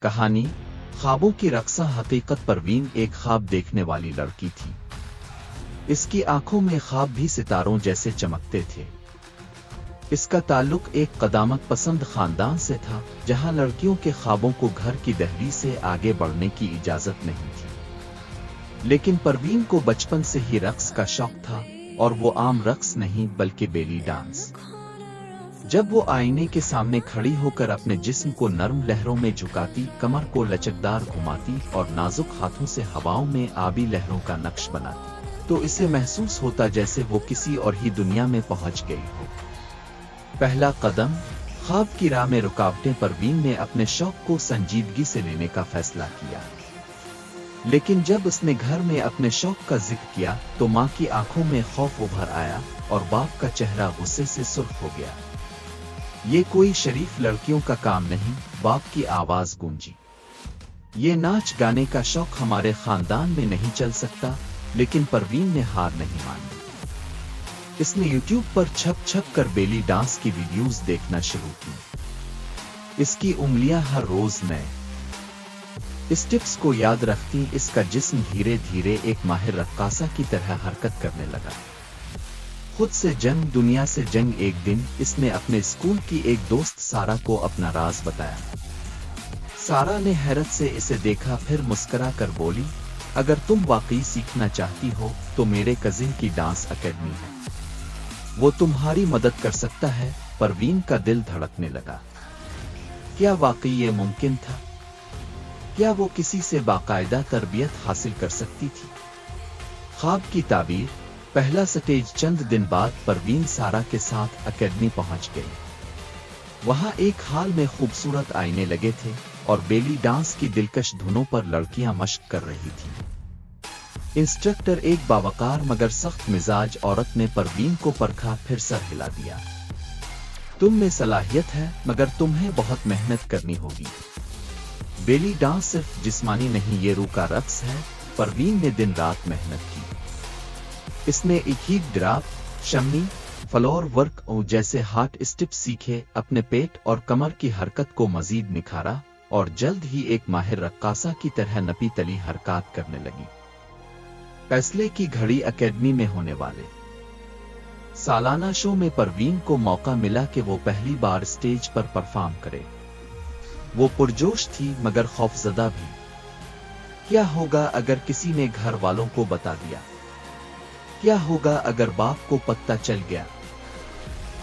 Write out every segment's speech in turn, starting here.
کہانی خوابوں کی رقصہ حقیقت پروین ایک خواب دیکھنے والی لڑکی تھی۔ اس کی آنکھوں میں خواب بھی ستاروں جیسے چمکتے تھے۔ اس کا تعلق ایک قدامت پسند خاندان سے تھا جہاں لڑکیوں کے خوابوں کو گھر کی دہلیز سے آگے بڑھنے کی اجازت نہیں تھی۔ لیکن پروین کو بچپن سے ہی رقص کا شوق تھا، اور وہ عام رقص نہیں بلکہ بیلی ڈانس۔ جب وہ آئینے کے سامنے کھڑی ہو کر اپنے جسم کو نرم لہروں میں جھکاتی، کمر کو لچکدار گھماتی اور نازک ہاتھوں سے ہواؤں میں آبی لہروں کا نقش بناتی، تو اسے محسوس ہوتا جیسے وہ کسی اور ہی دنیا میں پہنچ گئی ہو۔ پہلا قدم، خواب کی راہ میں رکاوٹیں۔ پروین نے اپنے شوق کو سنجیدگی سے لینے کا فیصلہ کیا، لیکن جب اس نے گھر میں اپنے شوق کا ذکر کیا تو ماں کی آنکھوں میں خوف ابھر آیا اور باپ کا چہرہ غصے سے سرخ ہو گیا۔ یہ کوئی شریف لڑکیوں کا کام نہیں، باپ کی آواز گونجی۔ یہ ناچ گانے کا شوق ہمارے خاندان میں نہیں چل سکتا۔ لیکن پروین نے ہار نہیں مانی۔ اس نے یوٹیوب پر چھپ چھپ کر بیلی ڈانس کی ویڈیوز دیکھنا شروع کی۔ اس کی انگلیاں ہر روز نئے اسٹیپس کو یاد رکھتی، اس کا جسم دھیرے دھیرے ایک ماہر رقاصہ کی طرح حرکت کرنے لگا۔ خود سے جنگ، دنیا سے جنگ۔ ایک دن اس نے اپنے اسکول کی ایک دوست سارا کو اپنا راز بتایا۔ سارا نے حیرت سے اسے دیکھا، پھر مسکرا کر بولی، اگر تم واقعی سیکھنا چاہتی ہو تو میرے کزن کی ڈانس اکیڈمی ہے، وہ تمہاری مدد کر سکتا ہے۔ پروین کا دل دھڑکنے لگا۔ کیا واقعی یہ ممکن تھا؟ کیا وہ کسی سے باقاعدہ تربیت حاصل کر سکتی تھی؟ خواب کی تعبیر۔ پہلا سٹیج۔ چند دن بعد پروین سارا کے ساتھ اکیڈمی پہنچ گئی۔ وہاں ایک ہال میں خوبصورت آئینے لگے تھے اور بیلی ڈانس کی دلکش دھنوں پر لڑکیاں مشق کر رہی تھیں۔ انسٹرکٹر، ایک باوقار مگر سخت مزاج عورت نے پروین کو پرکھا، پھر سر ہلا دیا۔ تم میں صلاحیت ہے، مگر تمہیں بہت محنت کرنی ہوگی۔ بیلی ڈانس صرف جسمانی نہیں، یہ روح کا رقص ہے۔ پروین نے دن رات محنت کی۔ اس نے ایک ہی ڈراپ، شمی، فلور ورک جیسے ہارٹ اسٹیپ سیکھے، اپنے پیٹ اور کمر کی حرکت کو مزید نکھارا، اور جلد ہی ایک ماہر رقاصہ کی طرح نپی تلی حرکات کرنے لگی۔ فیصلے کی گھڑی۔ اکیڈمی میں ہونے والے سالانہ شو میں پروین کو موقع ملا کہ وہ پہلی بار اسٹیج پر پرفارم کرے۔ وہ پرجوش تھی مگر خوفزدہ بھی۔ کیا ہوگا اگر کسی نے گھر والوں کو بتا دیا؟ کیا ہوگا اگر باپ کو پتہ چل گیا؟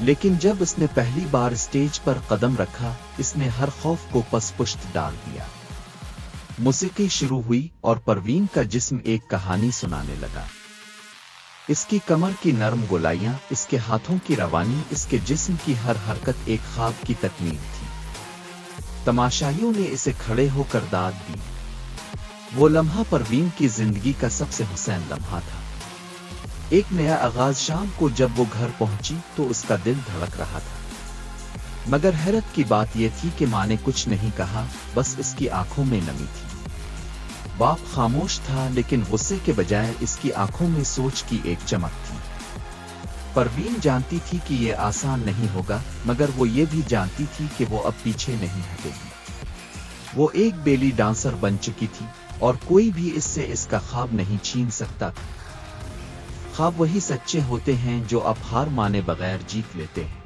لیکن جب اس نے پہلی بار اسٹیج پر قدم رکھا، اس نے ہر خوف کو پس پشت ڈال دیا۔ موسیقی شروع ہوئی اور پروین کا جسم ایک کہانی سنانے لگا۔ اس کی کمر کی نرم گولائیاں، اس کے ہاتھوں کی روانی، اس کے جسم کی ہر حرکت ایک خواب کی تکمیل تھی۔ تماشائیوں نے اسے کھڑے ہو کر داد دی۔ وہ لمحہ پروین کی زندگی کا سب سے حسین لمحہ تھا۔ ایک نیا آغاز۔ شام کو جب وہ گھر پہنچی تو اس کا دل دھڑک رہا تھا، مگر حیرت کی بات یہ تھی کہ ماں نے کچھ نہیں کہا، بس اس کی آنکھوں میں نمی تھی۔ باپ خاموش تھا، لیکن غصے کے بجائے اس کی آنکھوں میں سوچ کی ایک چمک تھی۔ پروین جانتی تھی کہ یہ آسان نہیں ہوگا، مگر وہ یہ بھی جانتی تھی کہ وہ اب پیچھے نہیں ہٹے گی۔ وہ ایک بیلی ڈانسر بن چکی تھی، اور کوئی بھی اس سے اس کا خواب نہیں چھین سکتا تھا۔ خواب وہی سچے ہوتے ہیں جو اب ہار مانے بغیر جیت لیتے ہیں۔